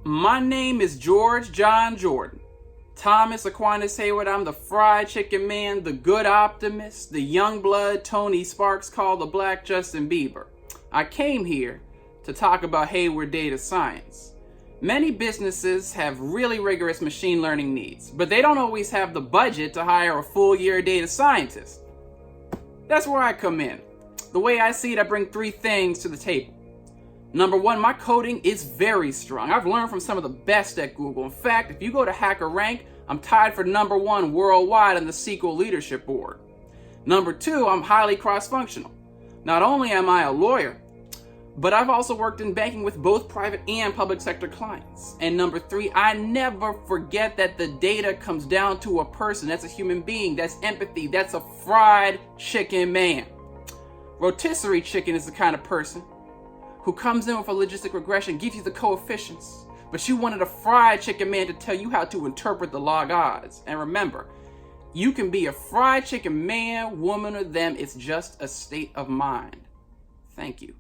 My name is George John Jordan. Thomas Aquinas Hayward. I'm the fried chicken man, the good optimist, the young blood Tony Sparks called the black Justin Bieber. I came here to talk about Hayward data science. Many businesses have really rigorous machine learning needs, but they don't always have the budget to hire a full-year data scientist. That's where I come in. The way I see it, I bring three things to the table. Number one, my coding is very strong. I've learned from some of the best at Google. In fact, if you go to HackerRank, I'm tied for number one worldwide on the SQL leadership board. Number two, I'm highly cross-functional. Not only am I a lawyer, but I've also worked in banking with both private and public sector clients. And number three, I never forget that the data comes down to a person. That's a human being. That's empathy. That's a fried chicken man. Rotisserie chicken is the kind of person who comes in with a logistic regression, gives you the coefficients, but you wanted a fried chicken man to tell you how to interpret the log odds. And remember, you can be a fried chicken man, woman, or them. It's just a state of mind. Thank you.